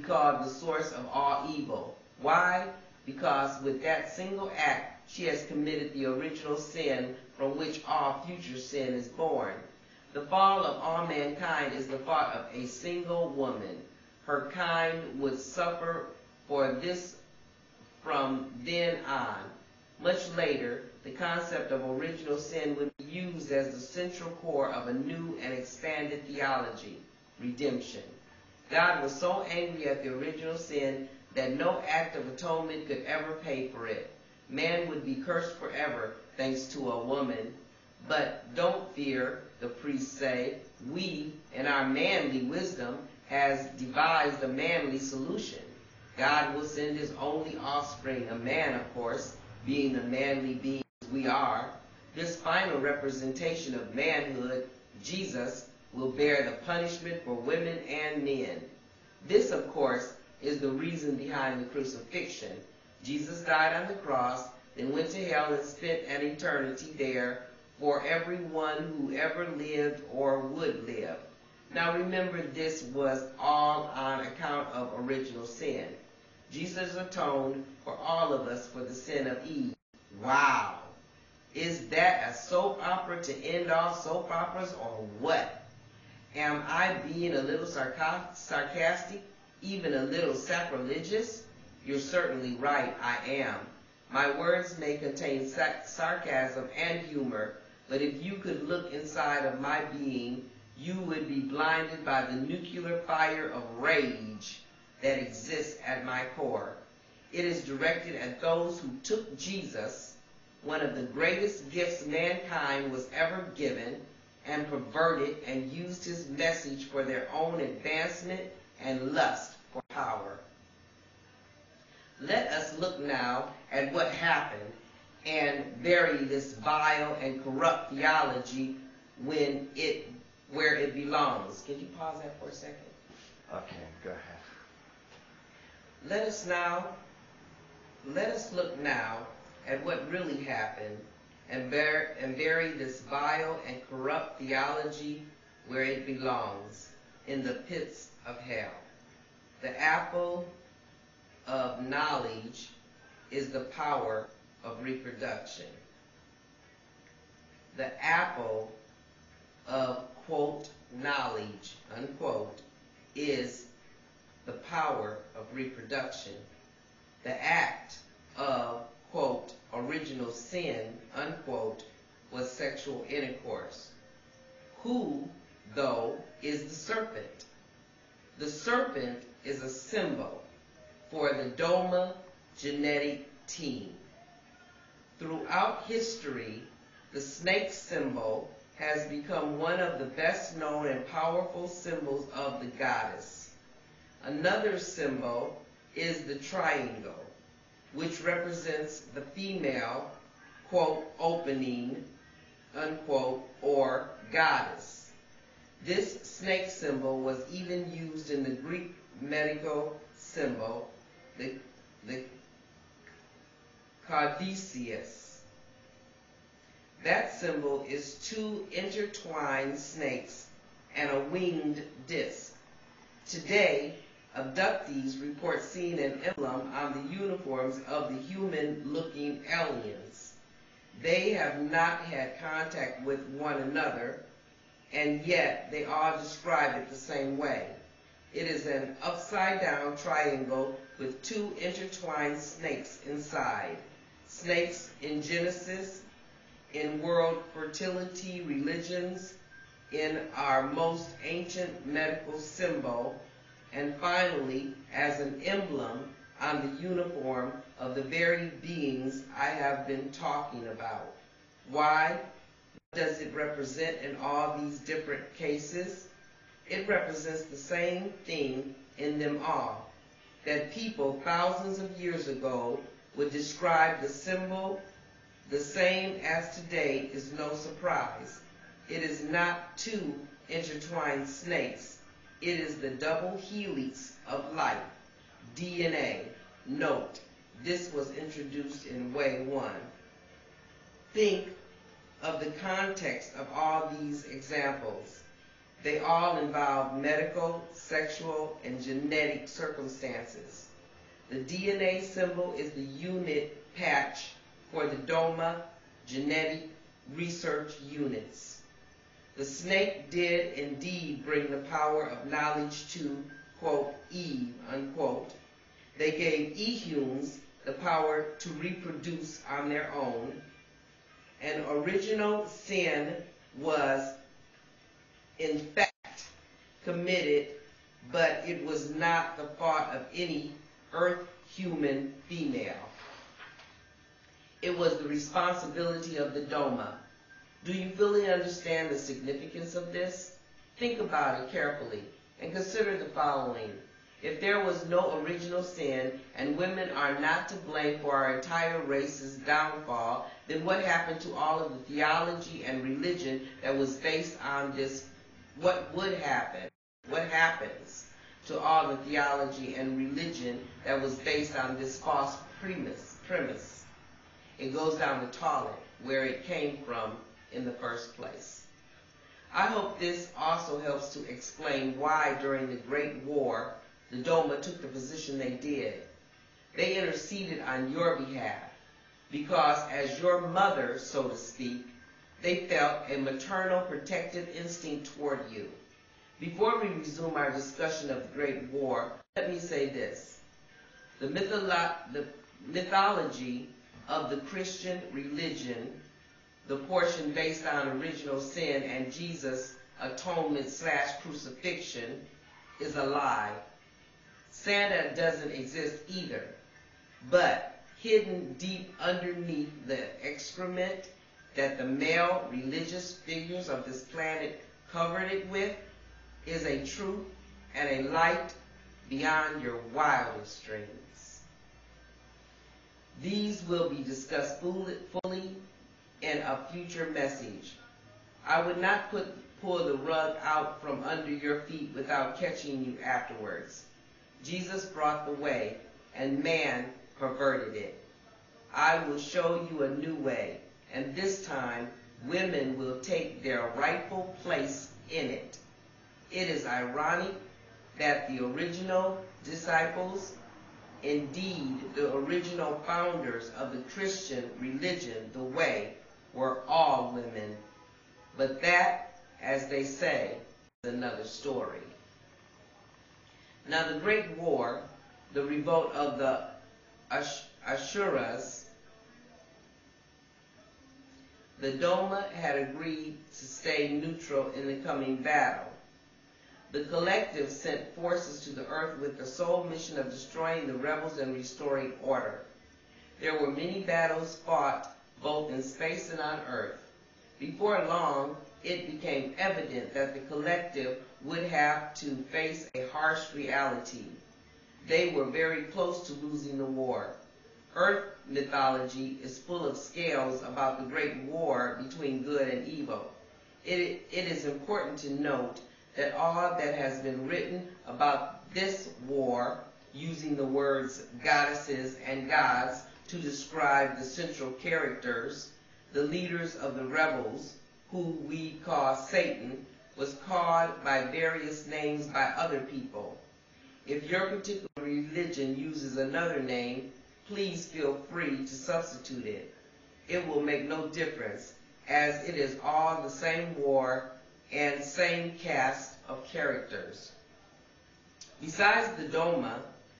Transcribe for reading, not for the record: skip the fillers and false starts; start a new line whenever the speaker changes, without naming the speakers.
called the source of all evil. Why? Because with that single act, she has committed the original sin from which all future sin is born. The fall of all mankind is the fault of a single woman. Her kind would suffer for this from then on. Much later, the concept of original sin would be used as the central core of a new and expanded theology, redemption. God was so angry at the original sin that no act of atonement could ever pay for it. Man would be cursed forever thanks to a woman. But don't fear, the priests say. We, in our manly wisdom, has devised a manly solution. God will send his only offspring, a man, of course, being the manly beings we are. This final representation of manhood, Jesus, will bear the punishment for women and men. This, of course, is the reason behind the crucifixion. Jesus died on the cross, then went to hell and spent an eternity there for everyone who ever lived or would live. Now remember, this was all on account of original sin. Jesus atoned for all of us for the sin of Eve. Wow! Is that a soap opera to end all soap operas, or what? Am I being a little sarcastic, even a little sacrilegious? You're certainly right, I am. My words may contain sarcasm and humor, but if you could look inside of my being, you would be blinded by the nuclear fire of rage that exists at my core. It is directed at those who took Jesus, one of the greatest gifts mankind was ever given, and perverted and used his message for their own advancement and lust for power. Let us look now at what happened and bury this vile and corrupt theology where it belongs. Can you pause that for a second?
Okay, go ahead.
Let us look now at what really happened and bury this vile and corrupt theology where it belongs, in the pits of hell. The apple of knowledge is the power of reproduction. The apple of, quote, knowledge, unquote, is the power of reproduction. The act of, quote, original sin, unquote, was sexual intercourse. Who, though, is the serpent? The serpent is a symbol for the Doma genetic team. Throughout history, the snake symbol has become one of the best known and powerful symbols of the goddess. Another symbol is the triangle, which represents the female, quote, opening, unquote, or goddess. This snake symbol was even used in the Greek medical symbol, the caduceus. That symbol is two intertwined snakes and a winged disc. Today, abductees report seeing an emblem on the uniforms of the human-looking aliens. They have not had contact with one another, and yet they all describe it the same way. It is an upside-down triangle with two intertwined snakes inside. Snakes in Genesis, in world fertility religions, in our most ancient medical symbol, and finally as an emblem on the uniform of the very beings I have been talking about. Why? What does it represent in all these different cases? It represents the same thing in them all, that people thousands of years ago would describe the symbol the same as today is no surprise. It is not two intertwined snakes. It is the double helix of life, DNA. Note, this was introduced in way 1. Think of the context of all these examples. They all involve medical, sexual, and genetic circumstances. The DNA symbol is the unit patch for the DOMA genetic research units. The snake did indeed bring the power of knowledge to, quote, Eve, unquote. They gave ehumes the power to reproduce on their own. An original sin was, in fact, committed, but it was not the fault of any earth human female. It was the responsibility of the Doma. Do you fully understand the significance of this? Think about it carefully and consider the following. If there was no original sin and women are not to blame for our entire race's downfall, then what happened to all of the theology and religion that was based on this? What would happen? What happens to all the theology and religion that was based on this false premise? It goes down the toilet where it came from in the first place. I hope this also helps to explain why during the Great War the Doma took the position they did. They interceded on your behalf because as your mother, so to speak, they felt a maternal protective instinct toward you. Before we resume our discussion of the Great War, let me say this. The mythology of the Christian religion, the portion based on original sin and Jesus' atonement/crucifixion, is a lie. Santa doesn't exist either, but hidden deep underneath the excrement that the male religious figures of this planet covered it with is a truth and a light beyond your wildest dreams. These will be discussed fully in a future message. I would not pull the rug out from under your feet without catching you afterwards. Jesus brought the way, and man perverted it. I will show you a new way, and this time women will take their rightful place in it. It is ironic that the original disciples, indeed the original founders of the Christian religion, the way, were all women. But that, as they say, is another story. Now the Great War, the revolt of the Ashuras, the Doma had agreed to stay neutral in the coming battle. The collective sent forces to the earth with the sole mission of destroying the rebels and restoring order. There were many battles fought both in space and on earth. Before long, it became evident that the collective would have to face a harsh reality. They were very close to losing the war. Earth mythology is full of scales about the great war between good and evil. It is important to note that all that has been written about this war, using the words goddesses and gods to describe the central characters, the leaders of the rebels, who we call Satan, was called by various names by other people. If your particular religion uses another name, please feel free to substitute it. It will make no difference, as it is all the same war and same cast of characters. Besides the Doma,